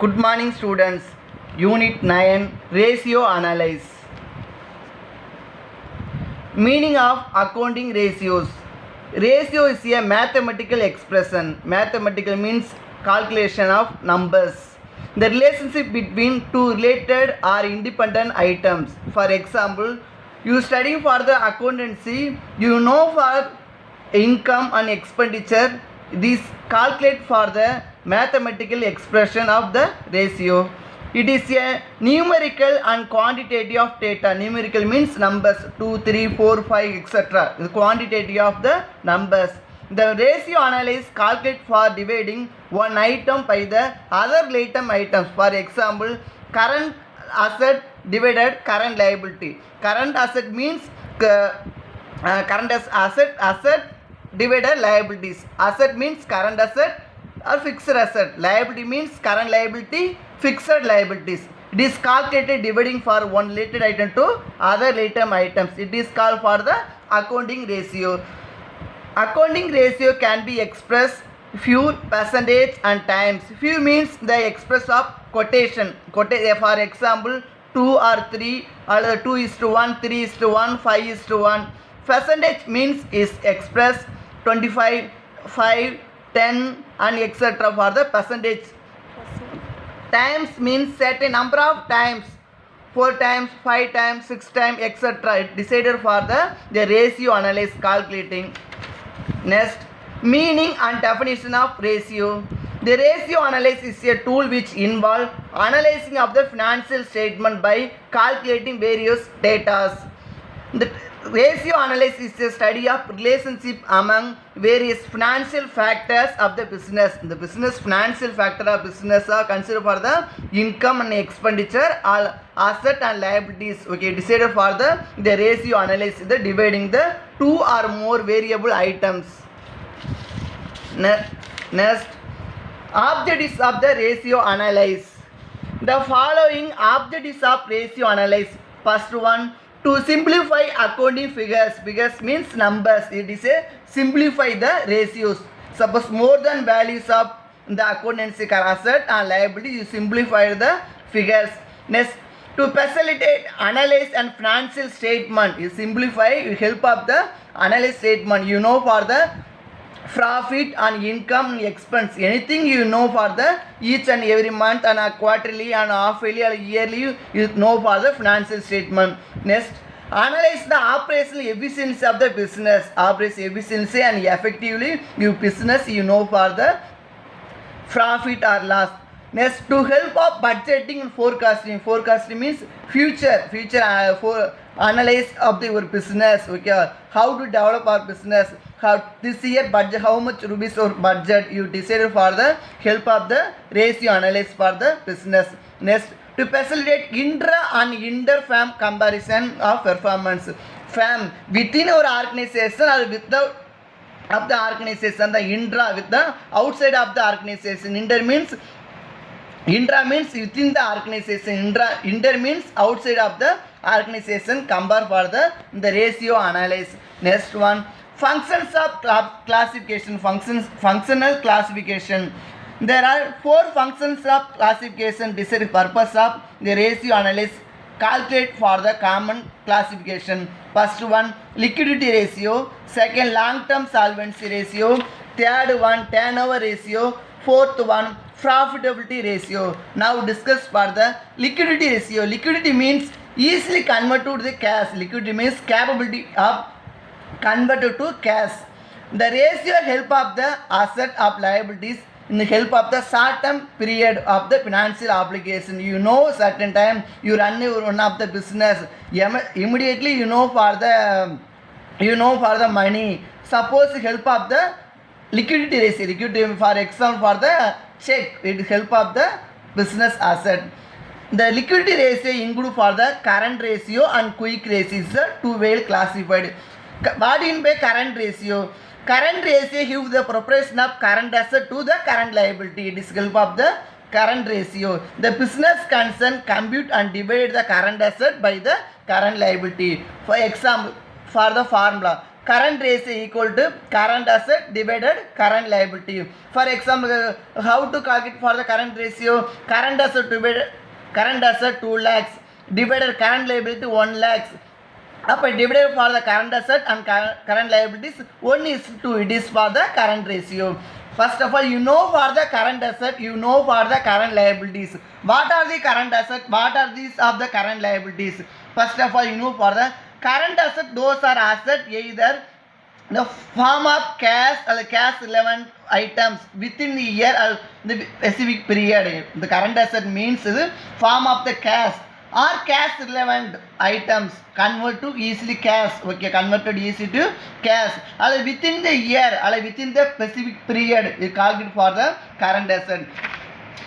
Good morning students. Unit 9 Ratio Analyze. Meaning of accounting ratios. Ratio is a mathematical expression. Mathematical means calculation of numbers. The relationship between two related or independent items. For example, you study for the accountancy, you know for income and expenditure. This calculate for the mathematical expression of the ratio. It is a numerical and quantitative of data. Numerical means numbers 2, 3, 4, 5, etc. The quantitative of the numbers. The ratio analysis calculate for dividing one item by the other related items. For example, current asset divided current liability. Current asset means current asset divided liabilities. Asset means current asset or fixed asset. Liability means current liability, fixed liabilities. It is calculated dividing for one related item to other related items. It is called for the accounting ratio. Accounting ratio can be expressed few, percentage and times. Few means the express of quotation. For example, 2 or 3 or 2:1, 3:1, 5:1. Percentage means is expressed 25, 5, 10 and etc. for the percentage. Times means set a number of times, 4 times, 5 times, 6 times, etc. It decided for the ratio analysis calculating. Next, meaning and definition of ratio. The ratio analysis is a tool which involves analyzing of the financial statement by calculating various data. The ratio analysis is a study of relationship among various financial factors of the business. The business financial factor of business are considered for the income and expenditure, all asset and liabilities. Okay, decided for the ratio analysis, the dividing the two or more variable items. Next, objectives of the ratio analysis. The following objectives of ratio analysis. First one, to simplify accounting figures. Figures means numbers. It is a simplify the ratios. Suppose more than values of the accountancy asset and liability, you simplify the figures. Next, to facilitate analysis and financial statement, you simplify, you help of the analysis statement. You know for the profit and income and expense, anything you know for the each and every month and a quarterly and half yearly or yearly, you know for the financial statement. Next, analyze the operational efficiency of the business. Operational efficiency and effectively you business, you know for the profit or loss. Next, to help of budgeting and forecasting. Forecasting means future for analyze of your business. Okay, how to develop our business, how this year budget, how much rupees or budget you decided for the help of the ratio analysis for the business. Next, to facilitate intra and inter-firm comparison of performance. Firm within our organization or without of the organization, the intra with the outside of the organization. Inter means within the organization. Inter means outside of the organization. Compare for the ratio analysis. Next one, functions of classification. Functional classification. There are 4 functions of classification. This is the purpose of the ratio analysis. Calculate for the common classification. First one, liquidity ratio. Second, long-term solvency ratio. Third one, turnover ratio. Fourth one, profitability ratio. Now discuss for the liquidity ratio. Liquidity means easily converted to the cash. Liquidity means capability of converted to cash. The ratio help of the asset of liabilities in the help of the short-term period of the financial obligation. You know certain time you run one of the business, immediately you know for the money. Suppose help of the liquidity ratio. Liquidity for example for the check, it help of the business asset. The liquidity ratio include for the current ratio and quick ratio is two well classified. What in by current ratio? Current ratio gives the proportion of current asset to the current liability. It is help of the current ratio. The business concern compute and divide the current asset by the current liability. For example, for the formula, current ratio equal to current asset divided current liability. For example, how to calculate for the current ratio? Current asset divided current asset 2 lakhs divided current liability 1 lakhs. Up divided for the current asset and current liabilities 1:2. It is for the current ratio. First of all, you know for the current asset, you know for the current liabilities. What are the current asset? What are these of the current liabilities? First of all, you know for the current asset, those are asset either the form of cash or cash relevant items within the year or the specific period. The current asset means the form of the cash or cash relevant items convert to easily cash. Okay, converted easy to cash or within the year or within the specific period we call it for the current asset.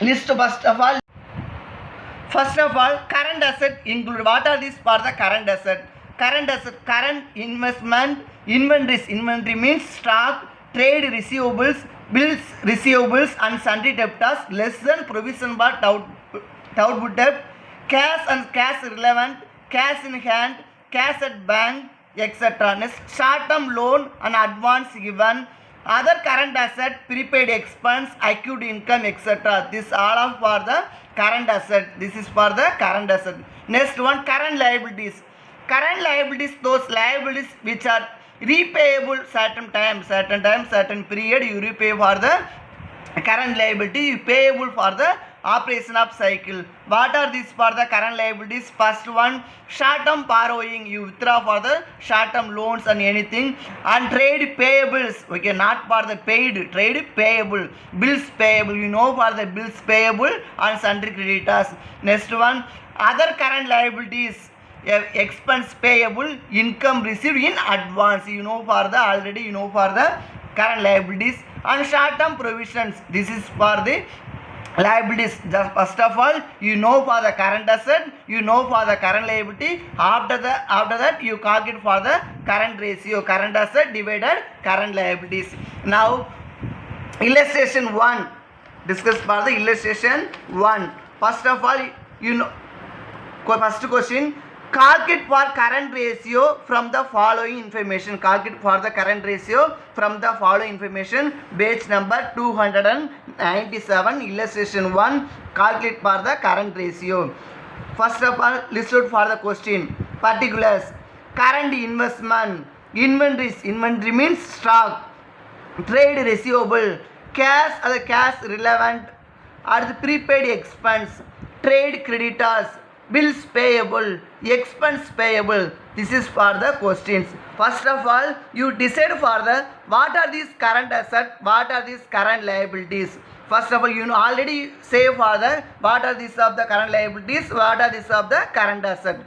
List first of all current asset include what are these for the current asset? Current asset, current investment, inventories. Inventory means stock, trade receivables, bills receivables and sundry debtors less than provision for output debt, cash and cash relevant, cash in hand, cash at bank, etc. Next, short-term loan and advance given, other current asset, prepaid expense, accrued income, etc. This all are for the current asset. This is for the current asset. Next one, current liabilities. Current liabilities, those liabilities which are repayable certain time, certain period you repay for the current liability, you payable for the operation of cycle. What are these for the current liabilities? First one, short-term borrowing, you withdraw for the short-term loans and anything, and trade payables. Okay, not for the paid, trade payable, bills payable, you know for the bills payable and sundry creditors. Next one, other current liabilities, expense payable, income received in advance, you know for the already, you know for the current liabilities, and short-term provisions. This is for the liabilities. Just first of all, you know for the current asset, you know for the current liability. After that you calculate for the current ratio, current asset divided current liabilities. Now illustration 1, discuss for the illustration 1. First of all, you know, first question, calculate for current ratio from the following information. Calculate for the current ratio from the following information. Page number 297, illustration 1. Calculate for the current ratio. First of all, list out for the question. Particulars, current investment, inventories. Inventory means stock, trade receivable, cash or cash relevant, or the prepaid expense, trade creditors, bills payable, expense payable. This is for the questions. First of all, you decide for the what are these current asset, what are these current liabilities. First of all, you know already say for the what are these of the current liabilities, what are these of the current asset.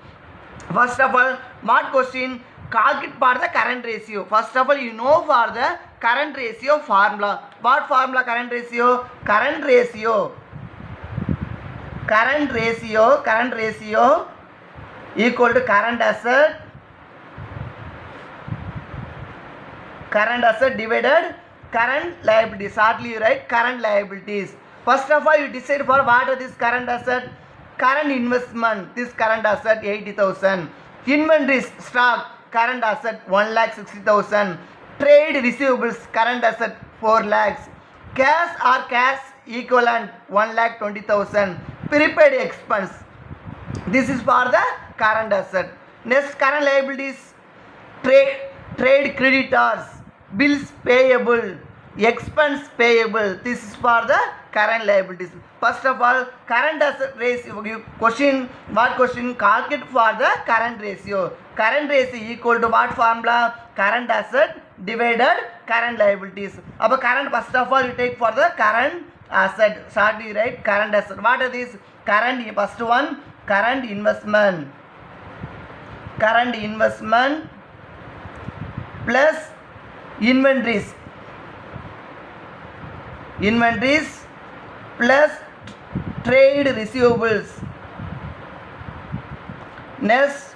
First of all, what question? Calculate for the current ratio. First of all, you know for the current ratio formula. What formula? Current ratio equal to current asset divided current liabilities. Shortly you write current liabilities. First of all, you decide for what are this current asset. Current investment, this current asset 80,000. Inventories, stock, current asset 1,60,000. Trade receivables, current asset 4 lakhs. Cash or cash equivalent 1,20,000. Prepaid expense, this is for the current asset. Next, current liabilities, trade creditors, bills payable, expense payable. This is for the current liabilities. First of all, current asset ratio. Question, what question? Calculate for the current ratio. Current ratio equal to what formula? Current asset divided current liabilities. About current, first of all, you take for the current asset. Shortly write current asset. What are these? Current, first one, current investment plus inventories plus trade receivables. Next,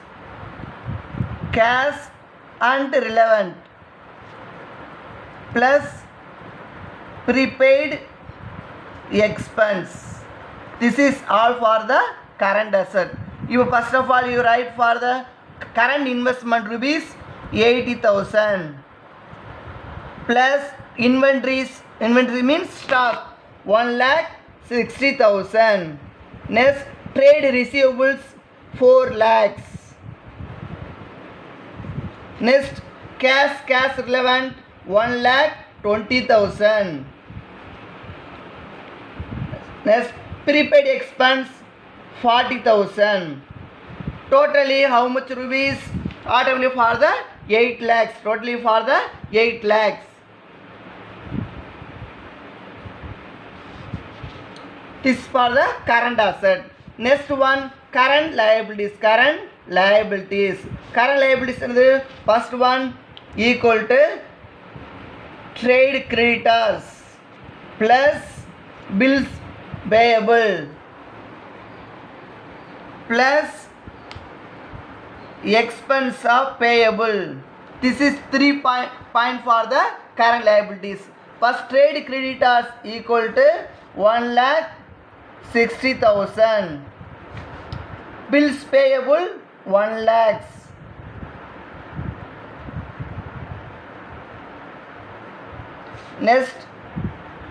cash and relevant plus prepaid expense. This is all for the current asset. You first of all you write for the current investment rupees 80,000 plus inventory means stock 1,60,000. Next trade receivables 4 lakhs. Next cash relevant 1,20,000. Next prepaid expense 40,000. Totally how much rupees? Automatically for the 8 lakhs. Totally for the 8 lakhs. This is for the current asset. Next one, current liabilities. Current liabilities is first one equal to trade creditors plus bills payable plus expense of payable. This is 3 point for the current liabilities. First trade creditors equal to 1,60,000. Bills payable 1 lakhs. Next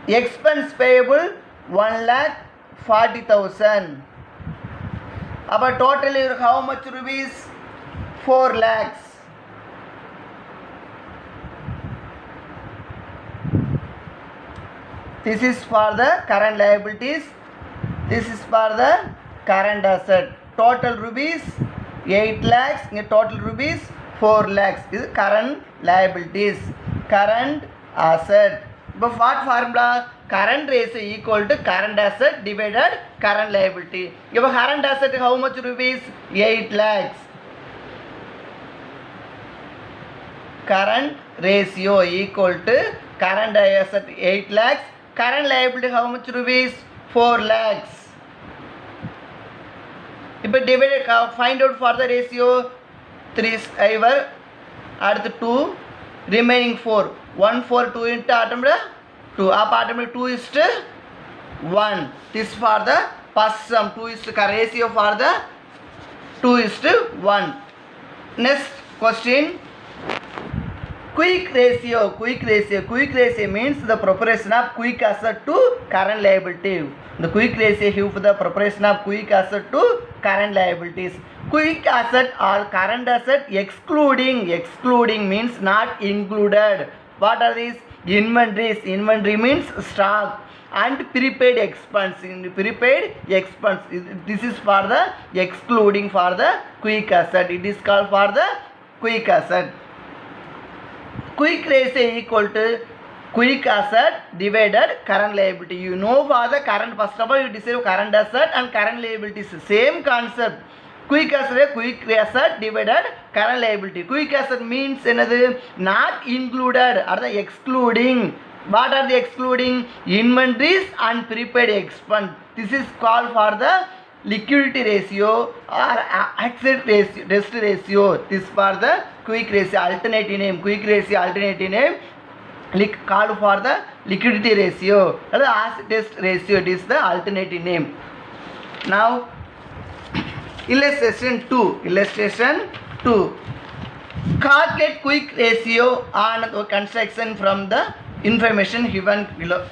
expense payable 1,40,000. About totally how much rupees? 4 lakhs. This is for the current liabilities. This is for the current asset. Total rupees 8 lakhs. Total rupees 4 lakhs. This is current liabilities. Current asset. But what formula? Current ratio equal to current asset divided current liability. If current asset how much rupees? 8 lakhs. Current ratio equal to current asset 8 lakhs. Current liability how much rupees? 4 lakhs. If divided, find out for the ratio 3 over add the 2 remaining 4 1 4 2 into automatic 2 up automatic 2 is to 1. This for the first sum 2 is to ratio for the 2 is to 1. Next question, quick ratio means the proportion of quick asset to current liability. The quick ratio give the proportion of quick asset to current liabilities. Quick asset or current asset excluding means not included. What are these? Inventories. Inventory means stock. And prepaid expense. This is for the excluding for the quick asset. It is called for the quick asset. Quick ratio equal to quick asset divided current liability. You know for the current, first of all you decide current asset and current liabilities. Same concept. Quick asset divided current liability. Quick asset means another not included or the excluding. What are the excluding? Inventories and prepaid expense. This is called for the liquidity ratio or asset ratio, debt ratio. This for the quick ratio. Alternative name. Quick ratio alternative name called for the liquidity ratio or the asset debt ratio. It is the alternative name. Now illustration 2. Calculate quick ratio on the construction from the information given below.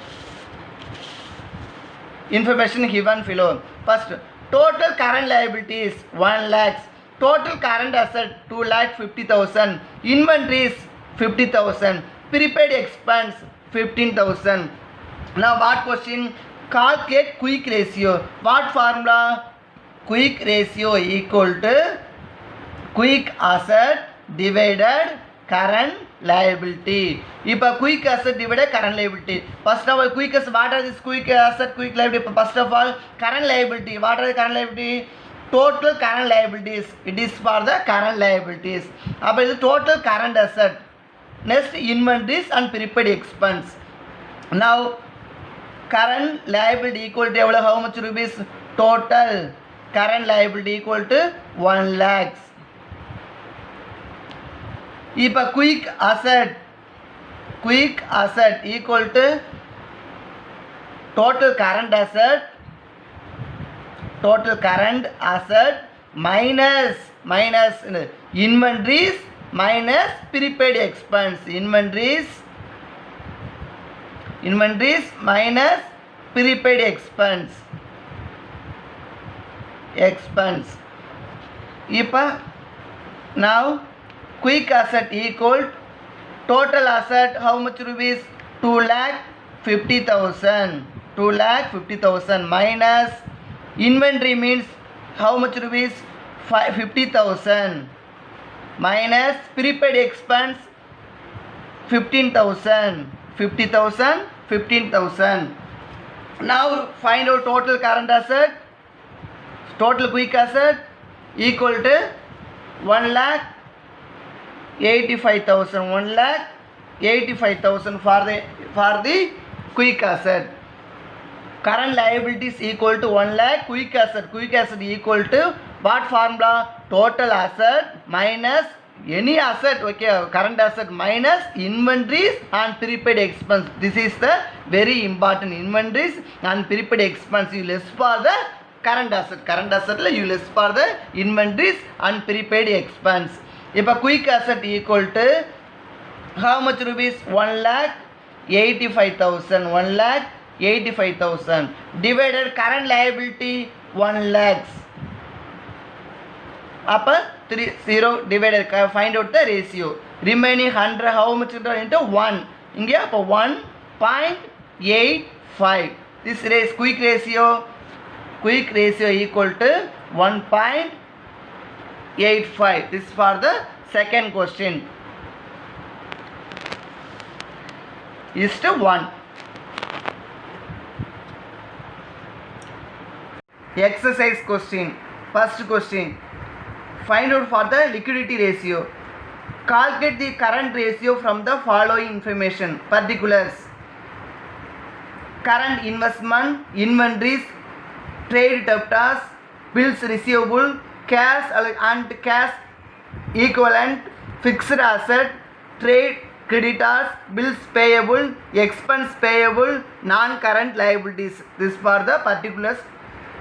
First, total current liabilities 1 lakhs. Total current asset 2,50,000. Inventories 50,000. Prepaid expense 15,000. Now what question? Calculate quick ratio. What formula? Quick ratio equal to quick asset divided current liability. If a quick asset divided current liability. First of all, quick asset, what are this quick asset, quick liability? First of all, current liability. What are the current liability? Total current liabilities. It is for the current liabilities. About the total current asset. Next, inventories and prepaid expense. Now, current liability equal to how much rupees? Total current liability equal to 1 lakhs. If a quick asset equal to total current asset minus inventories minus prepaid expense. Inventories minus prepaid expense. Now quick asset equal total asset how much rupees? 2,50,000. 2,50,000 minus inventory means how much rupees? 50,000 minus prepaid expense 15,000. 15,000. Now find out total current asset, total quick asset equal to 1,85,000. 1,85,000 for the quick asset. Current liabilities equal to 1 lakh. Quick asset equal to what formula? Total asset minus any asset, okay, current asset minus inventories and prepaid expense. This is the very important. Inventories and prepaid expense you less for the current asset. Current asset you less for the inventories and prepaid expense. If a quick asset equal to how much rupees? 1,85,000. 1,85,000 divided current liability 1 lakhs. Upper 30 divided, find out the ratio. Remaining 100 how much into 1? India 1.85. This quick ratio equal to 1.85. This is for the second question. Is to 1. Exercise question. First question. Find out for the liquidity ratio. Calculate the current ratio from the following information. Particulars: current investment, inventories, trade debtors, bills receivable, cash and cash equivalent, fixed asset, trade creditors, bills payable, expense payable, non-current liabilities. This for the particulars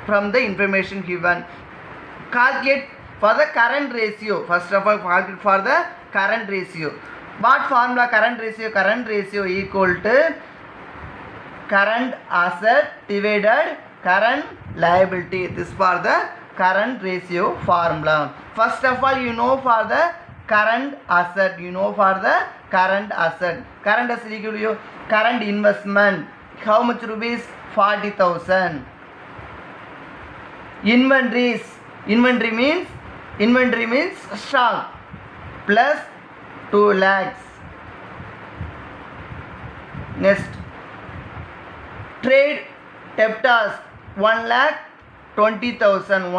from the information given. Calculate for the current ratio. First of all, calculate for the current ratio. What formula? Current ratio equal to current asset divided current liability. This for the current ratio formula. First of all, you know for the current asset. Current asset equal to current investment. How much rupees? 40,000. Inventory means stock plus 2 lakhs. Next, trade debtors 1,20,000.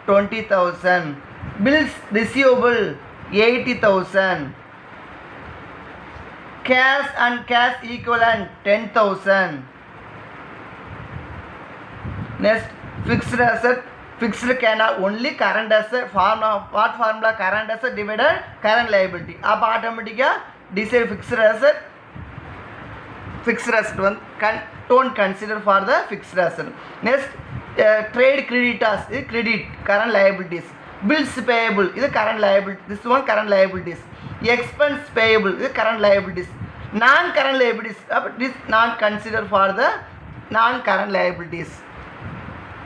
1,20,000. Bills receivable 80,000. Cash and cash equivalent 10,000. Next, fixed asset. Fixed cannot only current asset formula. What formula? Current asset divided current liability. Up automatically decide fixed asset. One don't consider for the fixed asset. Next, trade creditors is credit current liabilities. Bills payable is current liability. This one current liabilities. Expense payable is current liabilities. Non-current liabilities. This not consider for the non-current liabilities.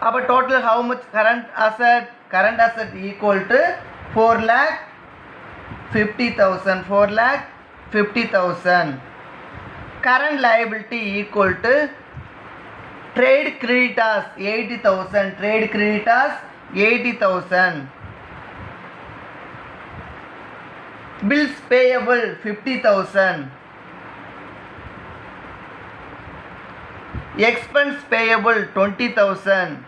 Our total how much current asset? Current asset equal to 4,50,000. 4,50,000. Current liability equal to trade creditors 80,000. Trade creditors 80,000. Bills payable 50,000. Expense payable 20,000.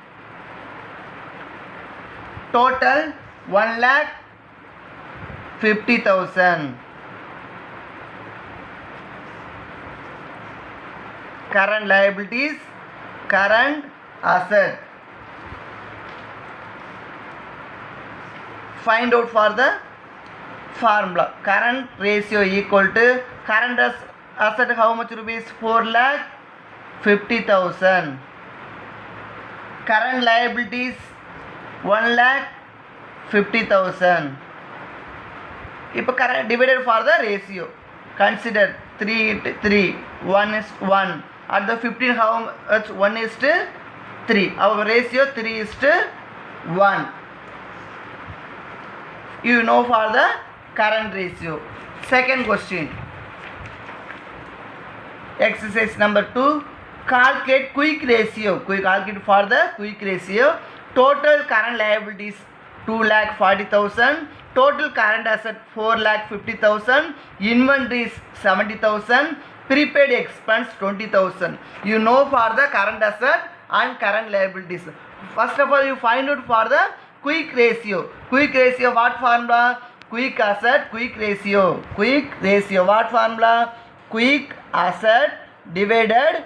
Total 1,50,000. Current liabilities, current asset. Find out for the formula. Current ratio equal to current asset how much rupees? 4,50,000. Current liabilities 1,50,000. இப்போ current divided for the ratio. Consider 3 into 3, 1 is 1. At the 15 how much? 1 is to 3. Our ratio 3 is to 1. You know for the current ratio. Second question. Exercise number 2. Calculate quick ratio. Calculate for the quick ratio. Total current liabilities 2,40,000. Total current asset 4,50,000. Inventories 70,000. Prepaid expense 20,000. You know for the current asset and current liabilities. First of all, you find out for the quick ratio. Quick ratio what formula? Quick asset, quick ratio. Quick ratio what formula? Quick asset divided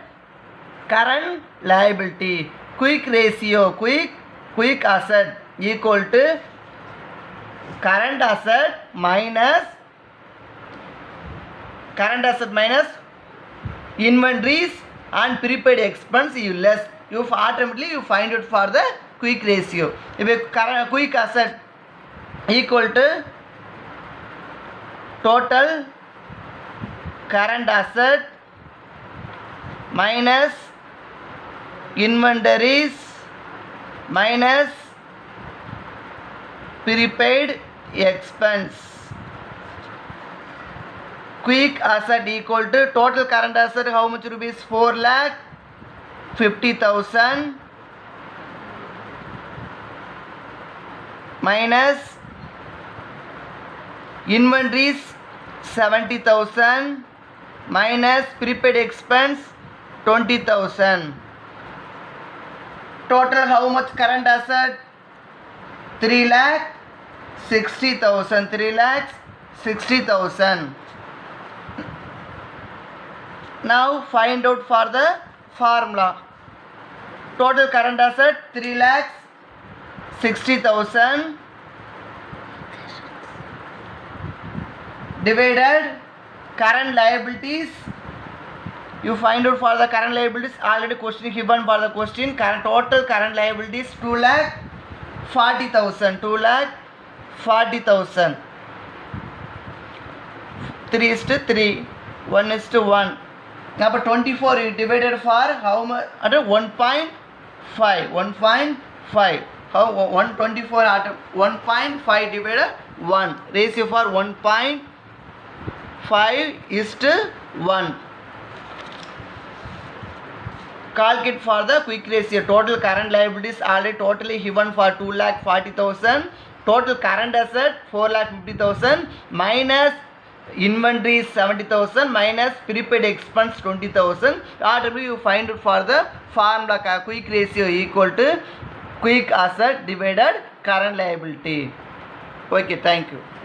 current liability. Quick ratio, quick asset equal to current asset minus inventories and prepaid expense you less. You automatically you find it for the quick ratio. If quick asset equal to total current asset minus inventories minus prepaid expense. Quick asset equal to total current asset how much rupees? 4,50,000 minus inventories 70,000 minus prepaid expense 20,000. Total how much current asset? 3,60,000. 3,60,000. Now find out for the formula. Total current asset 3,60,000 divided current liabilities. You find out for the current liabilities. Already question given for the question. Total current liabilities 2,40,000. 2,40,000. 3 is to 3. 1 is to 1. Now 24 you divided for how much? At 1.5. 1.5. How 124 at 1.5 divided 1. Ratio for 1.5 is to 1. Calculate for the quick ratio. Total current liabilities already totally given for 2,40,000. Total current asset 4,50,000 minus inventories 70,000 minus prepaid expense 20,000. Automatically you find it for the formula quick ratio equal to quick asset divided current liability. Okay, thank you.